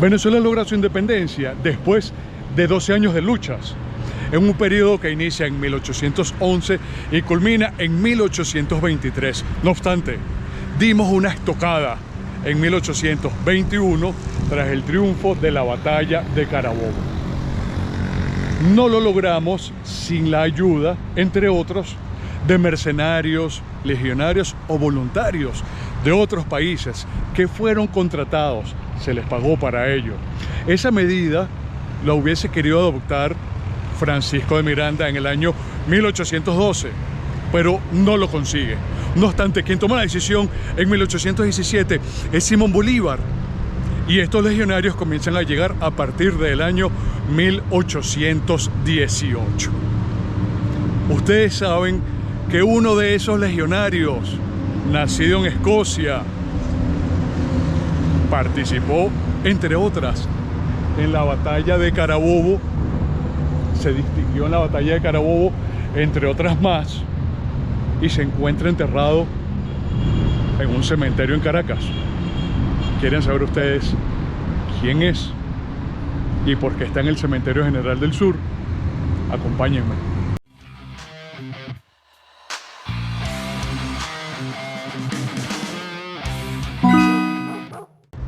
Venezuela logra su independencia después de 12 años de luchas, en un periodo que inicia en 1811 y culmina en 1823. No obstante, dimos una estocada en 1821 tras el triunfo de la batalla de Carabobo. No lo logramos sin la ayuda, entre otros, de mercenarios, legionarios o voluntarios de otros países que fueron contratados, se les pagó para ello. Esa medida la hubiese querido adoptar Francisco de Miranda en el año 1812, pero no lo consigue. No obstante, quien toma la decisión en 1817 es Simón Bolívar, y estos legionarios comienzan a llegar a partir del año 1818. Ustedes saben que uno de esos legionarios, nacido en Escocia, participó, entre otras, en la batalla de Carabobo. Se distinguió en la batalla de Carabobo, entre otras más, y se encuentra enterrado en un cementerio en Caracas. ¿Quieren saber ustedes quién es y por qué está en el Cementerio General del Sur? Acompáñenme.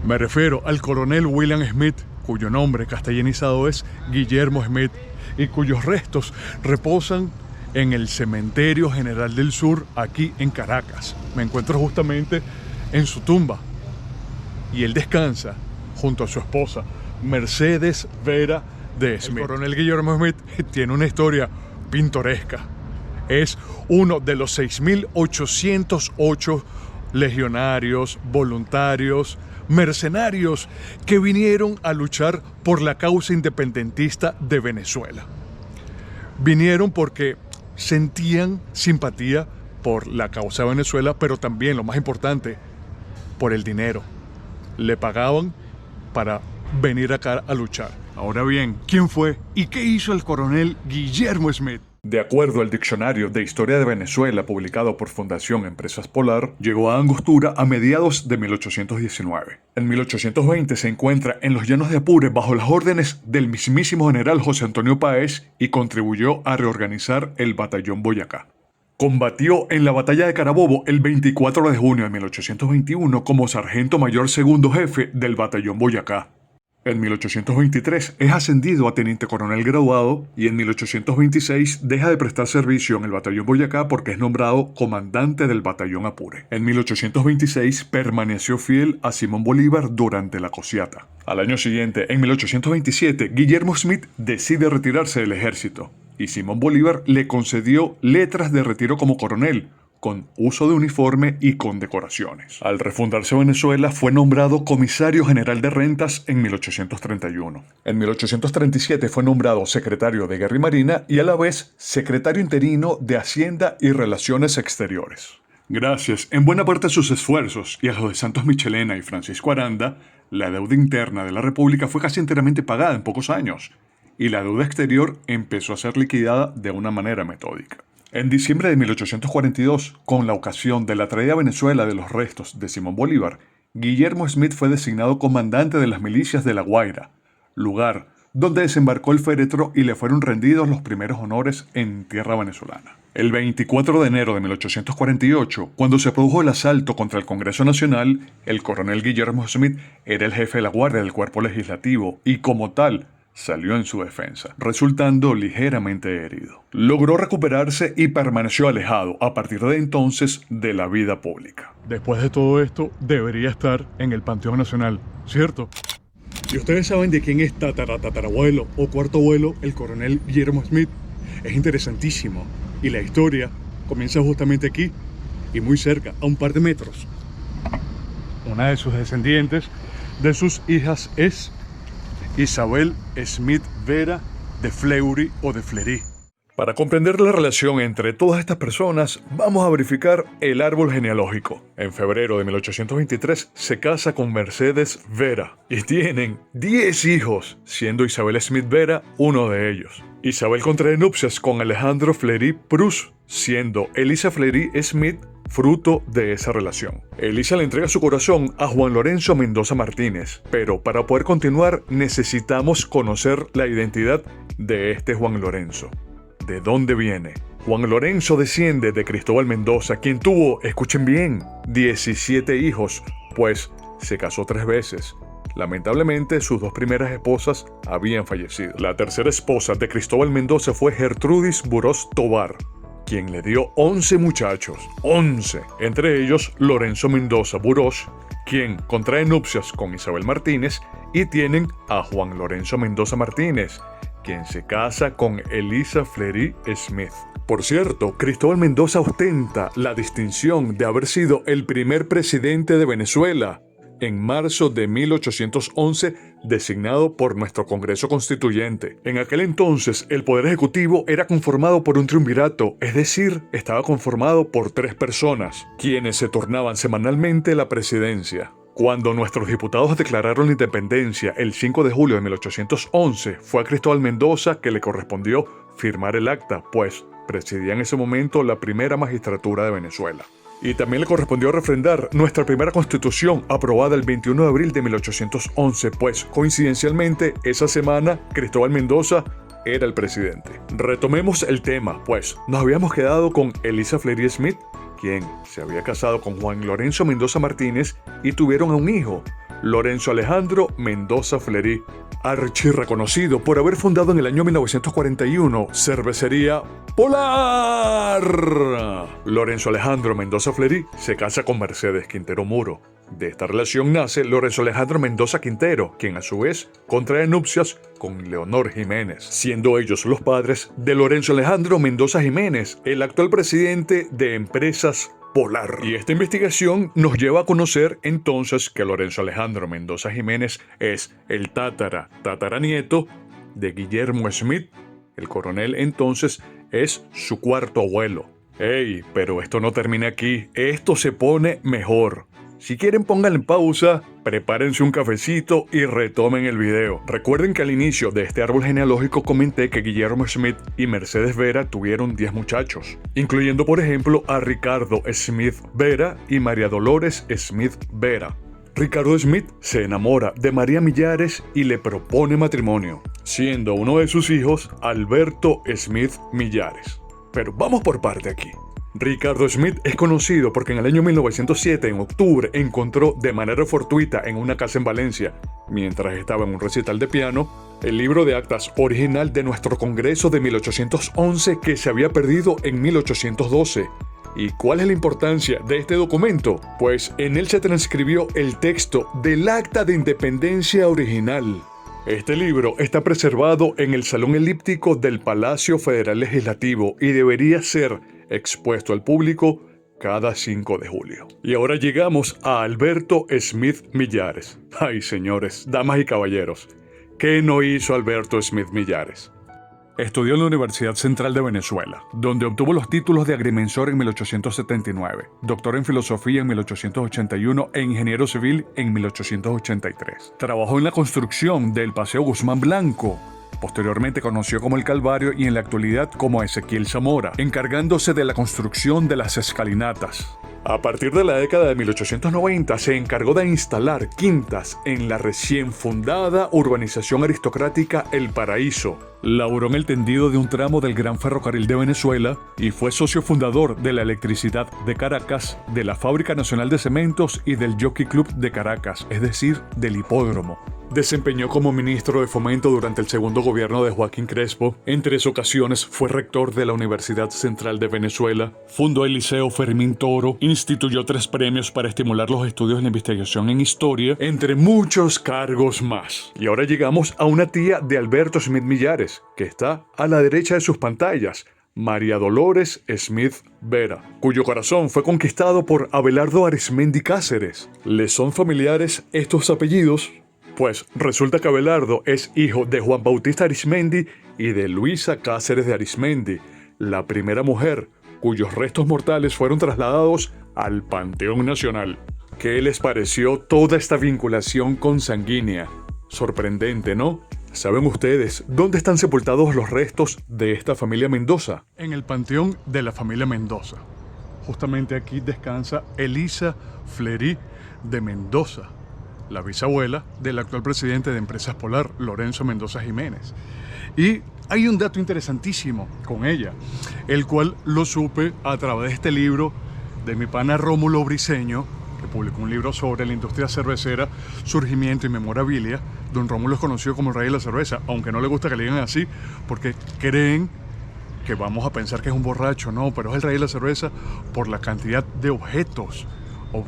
Me refiero al coronel William Smith, cuyo nombre castellanizado es Guillermo Smith, y cuyos restos reposan en el Cementerio General del Sur, aquí en Caracas. Me encuentro justamente en su tumba y él descansa junto a su esposa, Mercedes Vera de Smith. El coronel Guillermo Smith tiene una historia pintoresca. Es uno de los 6.808 legionarios, voluntarios, mercenarios que vinieron a luchar por la causa independentista de Venezuela. Vinieron porque sentían simpatía por la causa de Venezuela, pero también, lo más importante, por el dinero. Le pagaban para venir acá a luchar. Ahora bien, ¿quién fue y qué hizo el coronel Guillermo Smith? De acuerdo al Diccionario de Historia de Venezuela, publicado por Fundación Empresas Polar, llegó a Angostura a mediados de 1819. En 1820 se encuentra en los llanos de Apure bajo las órdenes del mismísimo general José Antonio Páez y contribuyó a reorganizar el Batallón Boyacá. Combatió en la batalla de Carabobo el 24 de junio de 1821 como sargento mayor segundo jefe del Batallón Boyacá. En 1823 es ascendido a teniente coronel graduado y en 1826 deja de prestar servicio en el Batallón Boyacá porque es nombrado comandante del Batallón Apure. En 1826 permaneció fiel a Simón Bolívar durante la Cociata. Al año siguiente, en 1827, Guillermo Smith decide retirarse del ejército y Simón Bolívar le concedió letras de retiro como coronel, con uso de uniforme y condecoraciones. Al refundarse Venezuela, fue nombrado comisario general de rentas en 1831. En 1837 fue nombrado secretario de Guerra y Marina y a la vez secretario interino de Hacienda y Relaciones Exteriores. Gracias en buena parte a sus esfuerzos y a los de Santos Michelena y Francisco Aranda, la deuda interna de la República fue casi enteramente pagada en pocos años y la deuda exterior empezó a ser liquidada de una manera metódica. En diciembre de 1842, con la ocasión de la traída a Venezuela de los restos de Simón Bolívar, Guillermo Smith fue designado comandante de las milicias de La Guaira, lugar donde desembarcó el féretro y le fueron rendidos los primeros honores en tierra venezolana. El 24 de enero de 1848, cuando se produjo el asalto contra el Congreso Nacional, el coronel Guillermo Smith era el jefe de la guardia del cuerpo legislativo y, como tal, salió en su defensa, resultando ligeramente herido. Logró recuperarse y permaneció alejado a partir de entonces de la vida pública. Después de todo esto, debería estar en el Panteón Nacional, ¿cierto? ¿Y ustedes saben de quién es tatarabuelo o cuarto abuelo el coronel Guillermo Smith? Es interesantísimo y la historia comienza justamente aquí y muy cerca, a un par de metros. Una de sus descendientes, de sus hijas, es Isabel Smith Vera de Fleury o de Fleury. Para comprender la relación entre todas estas personas, vamos a verificar el árbol genealógico. En febrero de 1823 se casa con Mercedes Vera y tienen 10 hijos, siendo Isabel Smith Vera uno de ellos. Isabel contrae nupcias con Alejandro Fleury Prus, siendo Elisa Fleury Smith fruto de esa relación. Elisa le entrega su corazón a Juan Lorenzo Mendoza Martínez, pero para poder continuar necesitamos conocer la identidad de este Juan Lorenzo. ¿De dónde viene? Juan Lorenzo desciende de Cristóbal Mendoza, quien tuvo, escuchen bien, 17 hijos, pues se casó 3 veces. Lamentablemente, sus 2 primeras esposas habían fallecido. La tercera esposa de Cristóbal Mendoza fue Gertrudis Burós Tobar, quien le dio 11 muchachos, 11, entre ellos Lorenzo Mendoza Burós, quien contrae nupcias con Isabel Martínez, y tienen a Juan Lorenzo Mendoza Martínez, quien se casa con Elisa Fleury Smith. Por cierto, Cristóbal Mendoza ostenta la distinción de haber sido el primer presidente de Venezuela en marzo de 1811, designado por nuestro Congreso Constituyente. En aquel entonces, el Poder Ejecutivo era conformado por un triunvirato, es decir, estaba conformado por 3 personas, quienes se turnaban semanalmente la presidencia. Cuando nuestros diputados declararon la independencia el 5 de julio de 1811, fue a Cristóbal Mendoza que le correspondió firmar el acta, pues presidía en ese momento la primera magistratura de Venezuela. Y también le correspondió refrendar nuestra primera constitución, aprobada el 21 de abril de 1811, pues coincidencialmente esa semana Cristóbal Mendoza era el presidente. Retomemos el tema, pues nos habíamos quedado con Elisa Fleury Smith, quien se había casado con Juan Lorenzo Mendoza Martínez y tuvieron a un hijo, Lorenzo Alejandro Mendoza Fleury, archirreconocido por haber fundado en el año 1941 Cervecería Polar. Lorenzo Alejandro Mendoza Fleury se casa con Mercedes Quintero Muro. De esta relación nace Lorenzo Alejandro Mendoza Quintero, quien a su vez contrae nupcias con Leonor Jiménez, siendo ellos los padres de Lorenzo Alejandro Mendoza Jiménez, el actual presidente de Empresas Polar. Y esta investigación nos lleva a conocer entonces que Lorenzo Alejandro Mendoza Jiménez es el tataranieto de Guillermo Smith. El coronel entonces es su 4º abuelo. ¡Ey! Pero esto no termina aquí, esto se pone mejor. Si quieren, pónganle en pausa, prepárense un cafecito y retomen el video. Recuerden que al inicio de este árbol genealógico comenté que Guillermo Smith y Mercedes Vera tuvieron 10 muchachos, incluyendo por ejemplo a Ricardo Smith Vera y María Dolores Smith Vera. Ricardo Smith se enamora de María Millares y le propone matrimonio, siendo uno de sus hijos Alberto Smith Millares. Pero vamos por parte aquí. Ricardo Smith es conocido porque en el año 1907, en octubre, encontró de manera fortuita en una casa en Valencia, mientras estaba en un recital de piano, el libro de actas original de nuestro Congreso de 1811 que se había perdido en 1812. ¿Y cuál es la importancia de este documento? Pues en él se transcribió el texto del Acta de Independencia original. Este libro está preservado en el Salón Elíptico del Palacio Federal Legislativo y debería ser expuesto al público cada 5 de julio. Y ahora llegamos a Alberto Smith Millares. Ay, señores, damas y caballeros, ¿qué no hizo Alberto Smith Millares? Estudió en la Universidad Central de Venezuela, donde obtuvo los títulos de agrimensor en 1879, doctor en filosofía en 1881 e ingeniero civil en 1883. Trabajó en la construcción del Paseo Guzmán Blanco, posteriormente conocido como el Calvario, y en la actualidad como Ezequiel Zamora, encargándose de la construcción de las escalinatas. A partir de la década de 1890 se encargó de instalar quintas en la recién fundada urbanización aristocrática El Paraíso. Laboró en el tendido de un tramo del Gran Ferrocarril de Venezuela y fue socio fundador de la Electricidad de Caracas, de la Fábrica Nacional de Cementos y del Jockey Club de Caracas, es decir, del hipódromo. Desempeñó como ministro de Fomento durante el segundo gobierno de Joaquín Crespo. En 3 ocasiones fue rector de la Universidad Central de Venezuela. Fundó el Liceo Fermín Toro. Instituyó 3 premios para estimular los estudios de la investigación en historia, entre muchos cargos más. Y ahora llegamos a una tía de Alberto Smith Millares, que está a la derecha de sus pantallas, María Dolores Smith Vera, cuyo corazón fue conquistado por Abelardo Arismendi Cáceres. ¿Les son familiares estos apellidos? Pues resulta que Abelardo es hijo de Juan Bautista Arismendi y de Luisa Cáceres de Arismendi, la primera mujer cuyos restos mortales fueron trasladados al Panteón Nacional. ¿Qué les pareció toda esta vinculación consanguínea? Sorprendente, ¿no? ¿Saben ustedes dónde están sepultados los restos de esta familia Mendoza? En el Panteón de la familia Mendoza, justamente aquí descansa Elisa Fleury de Mendoza, la bisabuela del actual presidente de Empresas Polar, Lorenzo Mendoza Jiménez. Y hay un dato interesantísimo con ella, el cual lo supe a través de este libro de mi pana Rómulo Briceño, que publicó un libro sobre la industria cervecera, surgimiento y memorabilia. Don Rómulo es conocido como el rey de la cerveza, aunque no le gusta que le digan así, porque creen que vamos a pensar que es un borracho. No, pero es el rey de la cerveza por la cantidad de objetos.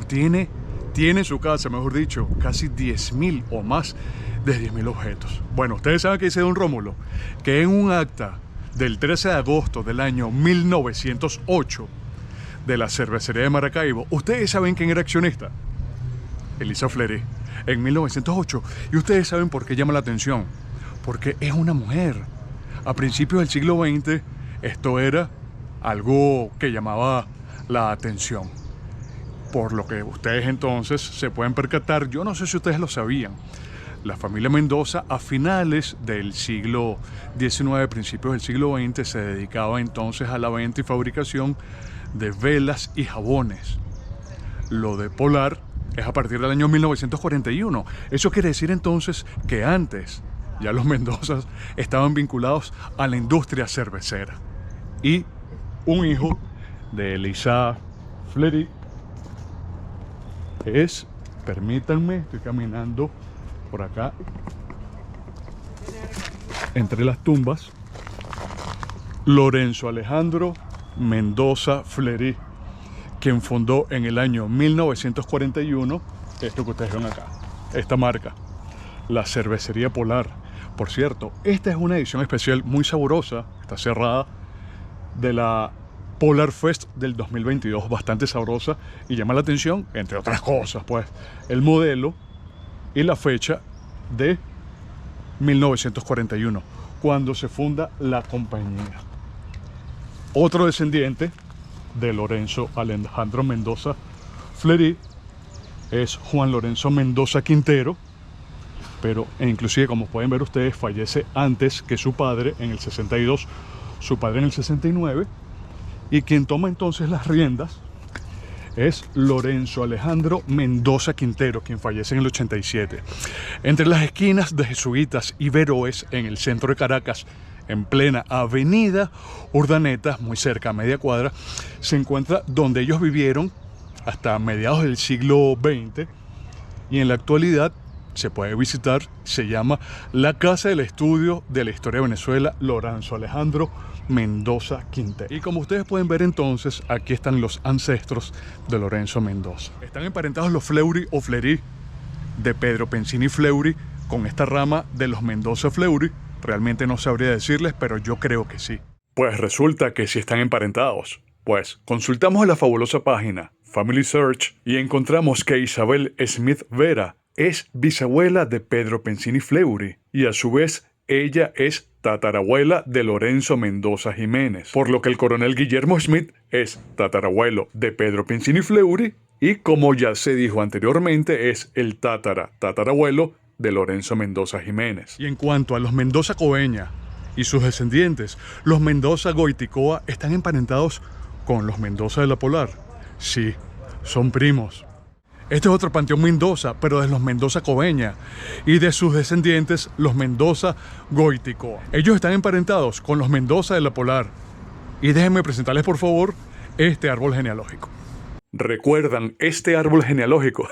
Tiene en su casa, mejor dicho, casi 10.000 o más de 10.000 objetos. Bueno, ustedes saben que dice don Rómulo, que en un acta del 13 de agosto del año 1908 de la cervecería de Maracaibo, ustedes saben quién era accionista, Elisa Fleury, en 1908. Y ustedes saben por qué llama la atención, porque es una mujer. A principios del siglo XX esto era algo que llamaba la atención, por lo que ustedes entonces se pueden percatar. Yo no sé si ustedes lo sabían, la familia Mendoza a finales del siglo XIX, principios del siglo XX, se dedicaba entonces a la venta y fabricación de velas y jabones. Lo de Polar es a partir del año 1941. Eso quiere decir entonces que antes ya los Mendozas estaban vinculados a la industria cervecera. Y un hijo de Elisa Fleury es, permítanme, estoy caminando por acá entre las tumbas, Lorenzo Alejandro Mendoza Fleury, quien fundó en el año 1941 esto que ustedes ven acá, esta marca, la Cervecería Polar. Por cierto, esta es una edición especial muy sabrosa, está cerrada, de la Polar Fest del 2022, bastante sabrosa, y llama la atención, entre otras cosas, pues, el modelo y la fecha de 1941, cuando se funda la compañía. Otro descendiente de Lorenzo Alejandro Mendoza Fleury es Juan Lorenzo Mendoza Quintero, pero inclusive, como pueden ver ustedes, fallece antes que su padre en el 62, su padre en el 69, y quien toma entonces las riendas es Lorenzo Alejandro Mendoza Quintero, quien fallece en el 87. Entre las esquinas de Jesuitas y Veroes, en el centro de Caracas, en plena avenida Urdaneta, muy cerca a media cuadra, se encuentra donde ellos vivieron hasta mediados del siglo XX, y en la actualidad se puede visitar. Se llama la Casa del Estudio de la Historia de Venezuela, Lorenzo Alejandro Mendoza Quintero. Y como ustedes pueden ver entonces, aquí están los ancestros de Lorenzo Mendoza. Están emparentados los Fleury o Fleury de Pedro Pensini Fleury con esta rama de los Mendoza Fleury. Realmente no sabría decirles, pero yo creo que sí. Pues resulta que sí están emparentados. Pues consultamos la fabulosa página Family Search y encontramos que Isabel Smith Vera es bisabuela de Pedro Pensini Fleury y a su vez ella es tatarabuela de Lorenzo Mendoza Jiménez, por lo que el coronel Guillermo Smith es tatarabuelo de Pedro Pensini Fleury y, como ya se dijo anteriormente, es el tatarabuelo de Lorenzo Mendoza Jiménez. Y en cuanto a los Mendoza Coveña y sus descendientes, los Mendoza Goiticoa están emparentados con los Mendoza de la Polar. Sí, son primos. Este es otro panteón Mendoza, pero de los Mendoza Coveña, y de sus descendientes, los Mendoza Goiticoa. Ellos están emparentados con los Mendoza de la Polar. Y déjenme presentarles, por favor, este árbol genealógico. ¿Recuerdan este árbol genealógico?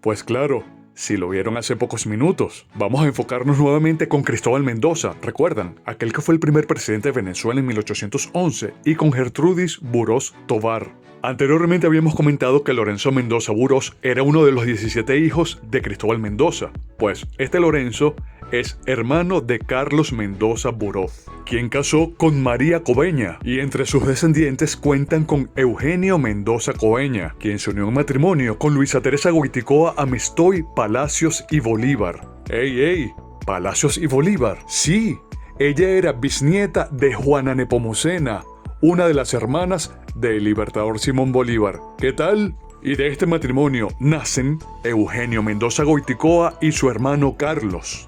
Pues claro, si lo vieron hace pocos minutos. Vamos a enfocarnos nuevamente con Cristóbal Mendoza. ¿Recuerdan? Aquel que fue el primer presidente de Venezuela en 1811, y con Gertrudis Burós Tovar. Anteriormente habíamos comentado que Lorenzo Mendoza Burós era uno de los 17 hijos de Cristóbal Mendoza. Pues este Lorenzo es hermano de Carlos Mendoza Burós, quien casó con María Coveña, y entre sus descendientes cuentan con Eugenio Mendoza Coveña, quien se unió en matrimonio con Luisa Teresa Goiticoa Amistoy Palacios y Bolívar. ¡Ey! ¿Palacios y Bolívar? Sí, ella era bisnieta de Juana Nepomucena, una de las hermanas del libertador Simón Bolívar. ¿Qué tal? Y de este matrimonio nacen Eugenio Mendoza Goiticoa y su hermano Carlos.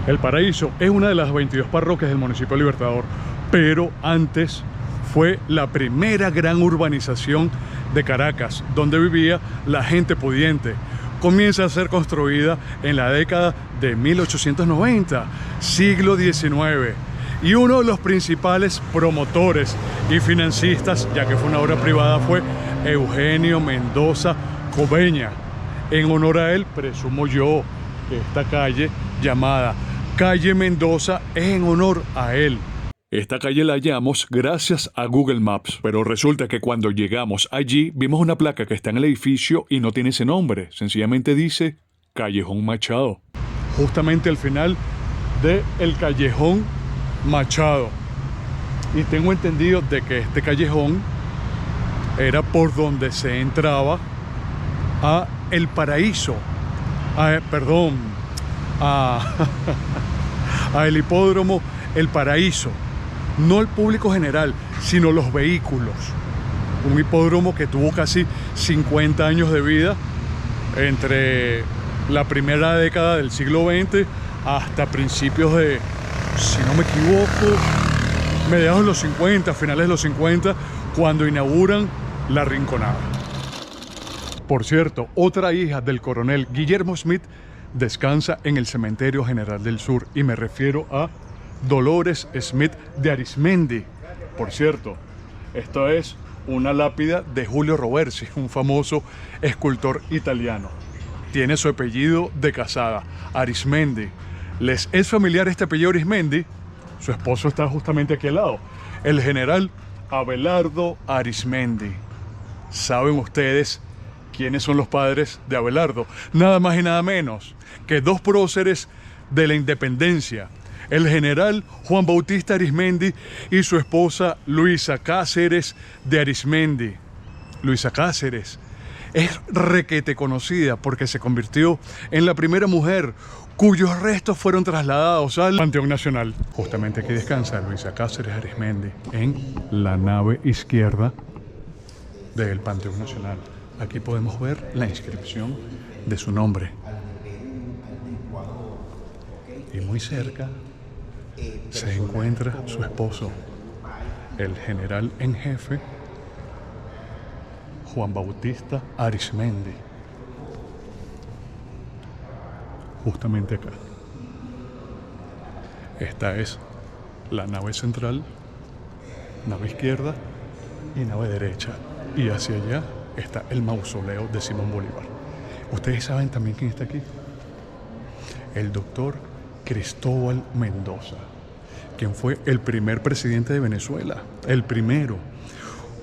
El Paraíso es una de las 22 parroquias del municipio Libertador, pero antes fue la primera gran urbanización de Caracas, donde vivía la gente pudiente. Comienza a ser construida en la década de 1890, siglo XIX, y uno de los principales promotores y financistas, ya que fue una obra privada, fue Eugenio Mendoza Coveña. En honor a él, presumo yo que esta calle llamada Calle Mendoza es en honor a él. Esta calle la hallamos gracias a Google Maps, pero resulta que cuando llegamos allí vimos una placa que está en el edificio y no tiene ese nombre, sencillamente dice Callejón Machado. Justamente al final del Callejón Machado. Y tengo entendido de que este callejón era por donde se entraba a El Paraíso, a el hipódromo El Paraíso. No el público general, sino los vehículos. Un hipódromo que tuvo casi 50 años de vida entre la primera década del siglo XX hasta principios de, si no me equivoco, mediados de los 50, finales de los 50, cuando inauguran La Rinconada. Por cierto, otra hija del coronel Guillermo Smith descansa en el Cementerio General del Sur, y me refiero a Dolores Smith de Arismendi. Por cierto, esto es una lápida de Julio Roversi, un famoso escultor italiano. Tiene su apellido de casada, Arismendi. ¿Les es familiar este apellido Arismendi? Su esposo está justamente aquí al lado, el general Abelardo Arismendi. ¿Saben ustedes quiénes son los padres de Abelardo? Nada más y nada menos que dos próceres de la independencia, el general Juan Bautista Arismendi y su esposa Luisa Cáceres de Arismendi. Luisa Cáceres es requete conocida porque se convirtió en la primera mujer cuyos restos fueron trasladados al Panteón Nacional. Justamente aquí descansa Luisa Cáceres Arismendi, en la nave izquierda del Panteón Nacional. Aquí podemos ver la inscripción de su nombre. Y muy cerca se encuentra su esposo, el general en jefe Juan Bautista Arismendi. Justamente acá. Esta es la nave central, nave izquierda y nave derecha. Y hacia allá está el mausoleo de Simón Bolívar. ¿Ustedes saben también quién está aquí? El doctor Cristóbal Mendoza, quien fue el primer presidente de Venezuela, el primero.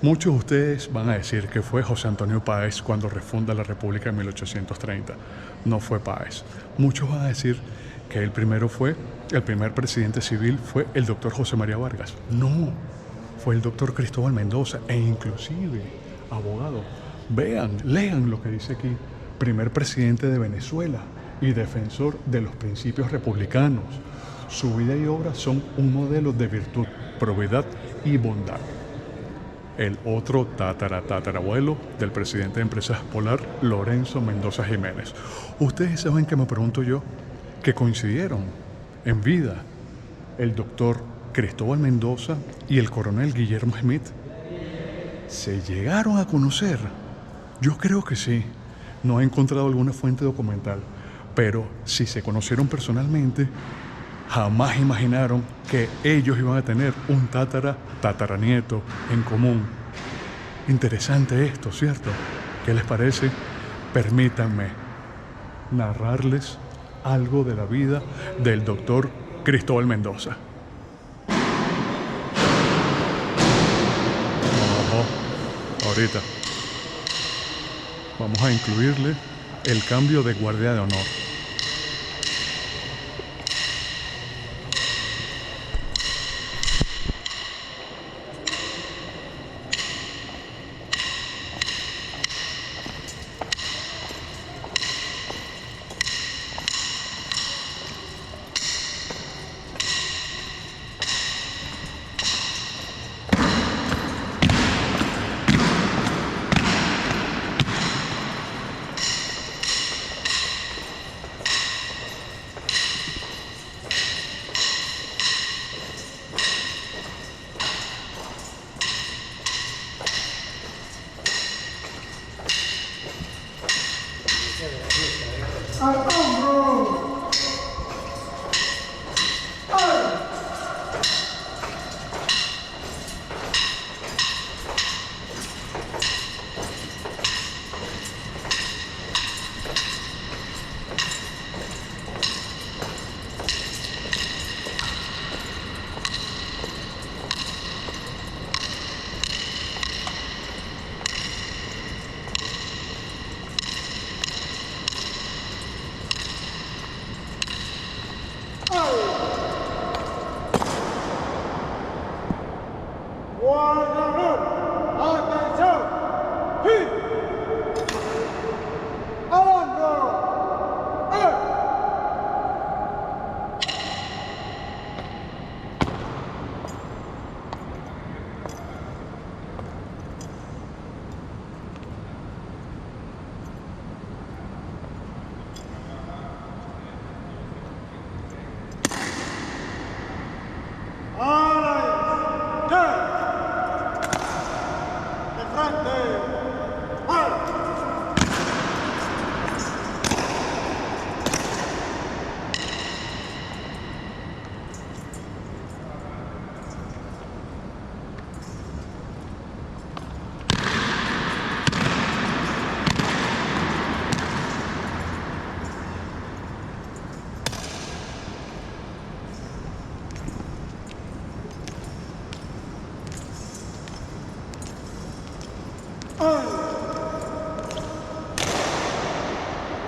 Muchos de ustedes van a decir que fue José Antonio Páez cuando refunda la República en 1830. No fue Páez. Muchos van a decir que el primer presidente civil fue el doctor José María Vargas. No, fue el doctor Cristóbal Mendoza, e inclusive abogado. Vean, lean lo que dice aquí. Primer presidente de Venezuela y defensor de los principios republicanos. Su vida y obra son un modelo de virtud, probidad y bondad. El otro tatarabuelo del presidente de Empresas Polar, Lorenzo Mendoza Jiménez. Ustedes saben que me pregunto yo, que coincidieron en vida el doctor Cristóbal Mendoza y el coronel Guillermo Smith. ¿Se llegaron a conocer? Yo creo que sí. No he encontrado alguna fuente documental, pero si se conocieron personalmente, jamás imaginaron que ellos iban a tener un tataranieto en común. Interesante esto, ¿cierto? ¿Qué les parece? Permítanme narrarles algo de la vida del doctor Cristóbal Mendoza. Ahorita vamos a incluirle el cambio de guardia de honor. al hombro. Guardián, atención, ¡hit! ¡Al hombro!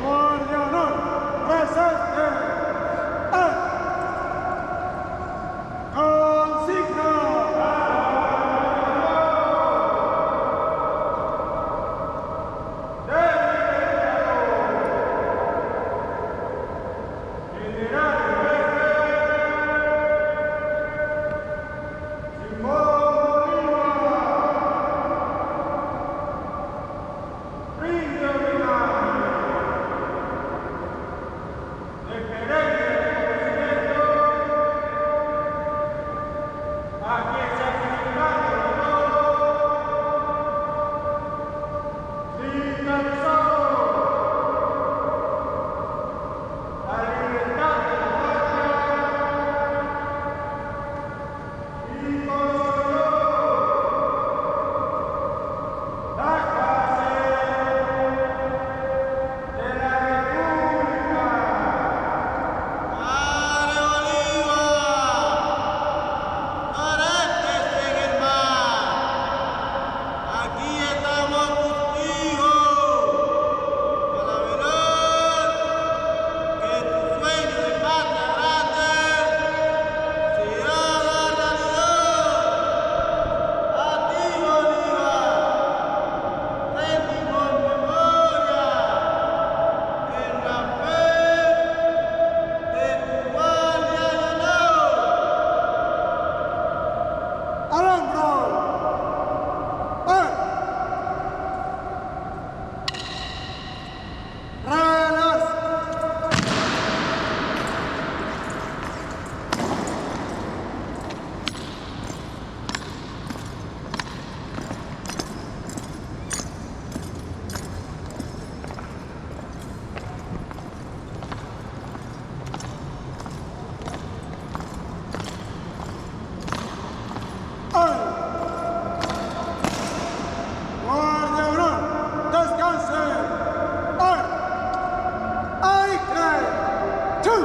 Guardián, presente. Consigna. Al hombro. Relas. Guardián, descanse. ¡Ay, tres! ¡Two!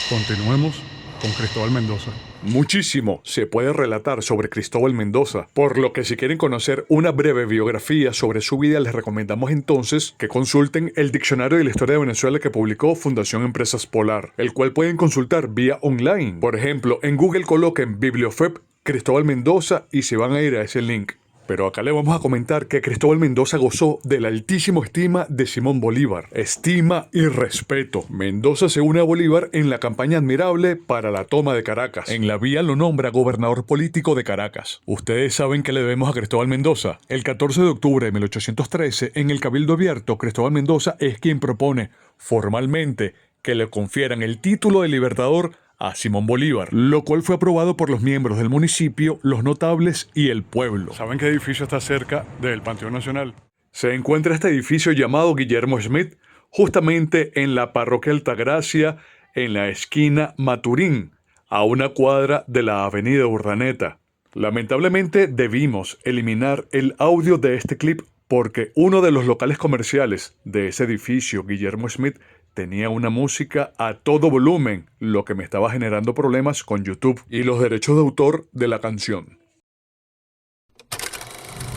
Continuemos con Cristóbal Mendoza. Muchísimo se puede relatar sobre Cristóbal Mendoza, por lo que si quieren conocer una breve biografía sobre su vida, les recomendamos entonces que consulten el Diccionario de la Historia de Venezuela que publicó Fundación Empresas Polar, el cual pueden consultar vía online. Por ejemplo, en Google coloquen Bibliofep Cristóbal Mendoza y se van a ir a ese link. Pero acá le vamos a comentar que Cristóbal Mendoza gozó de la altísima estima de Simón Bolívar. Estima y respeto. Mendoza se une a Bolívar en la campaña admirable para la toma de Caracas. En la vía lo nombra gobernador político de Caracas. Ustedes saben que le debemos a Cristóbal Mendoza. El 14 de octubre de 1813, en el Cabildo Abierto, Cristóbal Mendoza es quien propone formalmente que le confieran el título de libertador a Simón Bolívar, lo cual fue aprobado por los miembros del municipio, los notables y el pueblo. ¿Saben qué edificio está cerca del Panteón Nacional? Se encuentra este edificio llamado Guillermo Schmidt, justamente en la parroquia Altagracia, en la esquina Maturín, a una cuadra de la avenida Urdaneta. Lamentablemente debimos eliminar el audio de este clip porque uno de los locales comerciales de ese edificio, Guillermo Schmidt, tenía una música a todo volumen, lo que me estaba generando problemas con YouTube y los derechos de autor de la canción.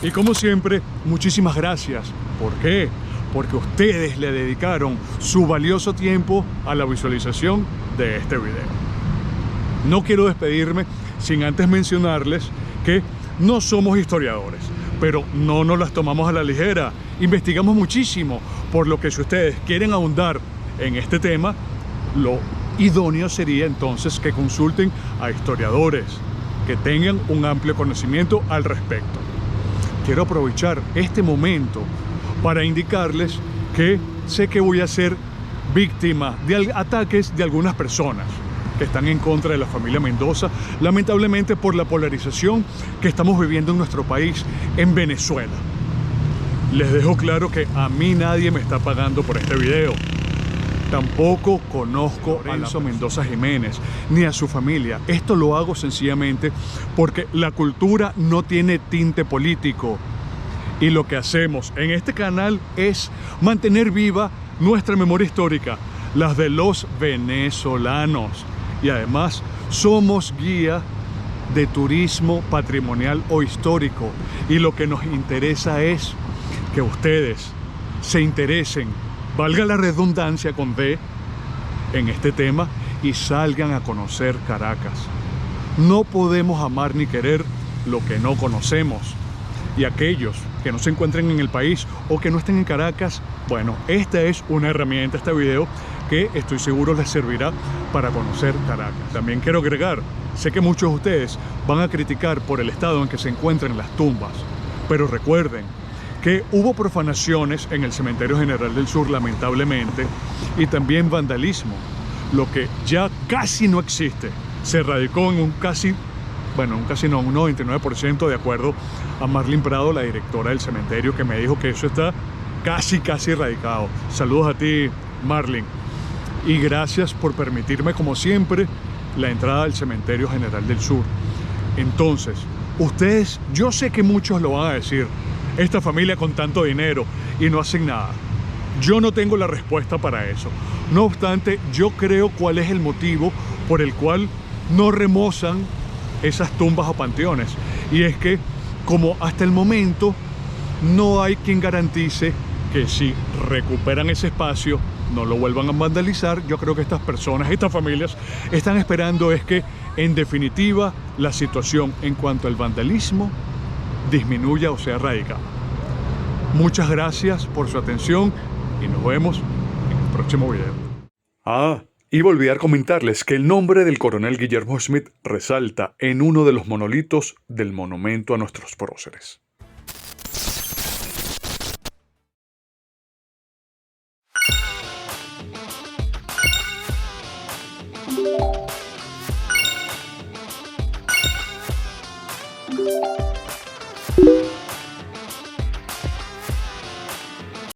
Y como siempre, muchísimas gracias. ¿Por qué? Porque ustedes le dedicaron su valioso tiempo a la visualización de este video. No quiero despedirme sin antes mencionarles que no somos historiadores, pero no nos las tomamos a la ligera. Investigamos muchísimo, por lo que si ustedes quieren ahondar en este tema, lo idóneo sería entonces que consulten a historiadores que tengan un amplio conocimiento al respecto. Quiero aprovechar este momento para indicarles que sé que voy a ser víctima de ataques de algunas personas que están en contra de la familia Mendoza, lamentablemente por la polarización que estamos viviendo en nuestro país, en Venezuela. Les dejo claro que a mí nadie me está pagando por este video. Tampoco conozco a Lorenzo Mendoza Jiménez ni a su familia. Esto lo hago sencillamente porque la cultura no tiene tinte político. Y lo que hacemos en este canal es mantener viva nuestra memoria histórica, las de los venezolanos. Y además somos guía de turismo patrimonial o histórico. Y lo que nos interesa es que ustedes se interesen, valga la redundancia con D, en este tema y salgan a conocer Caracas. No podemos amar ni querer lo que no conocemos. Y aquellos que no se encuentren en el país o que no estén en Caracas, bueno, esta es una herramienta, este video, que estoy seguro les servirá para conocer Caracas. También quiero agregar, sé que muchos de ustedes van a criticar por el estado en que se encuentran las tumbas, pero recuerden que hubo profanaciones en el Cementerio General del Sur, lamentablemente, y también vandalismo, lo que ya casi no existe. Se radicó en un 99% de acuerdo a Marlene Prado, la directora del cementerio, que me dijo que eso está casi erradicado. Saludos a ti, Marlene. Y gracias por permitirme, como siempre, la entrada al Cementerio General del Sur. Entonces, ustedes, yo sé que muchos lo van a decir, esta familia con tanto dinero y no hacen nada. Yo no tengo la respuesta para eso. No obstante, yo creo cuál es el motivo por el cual no remozan esas tumbas o panteones. Y es que, como hasta el momento no hay quien garantice que si recuperan ese espacio no lo vuelvan a vandalizar, yo creo que estas personas, estas familias, están esperando es que, en definitiva, la situación en cuanto al vandalismo disminuya o sea radicada. Muchas gracias por su atención y nos vemos en el próximo video. Y volví a comentarles que el nombre del coronel Guillermo Schmidt resalta en uno de los monolitos del monumento a nuestros próceres.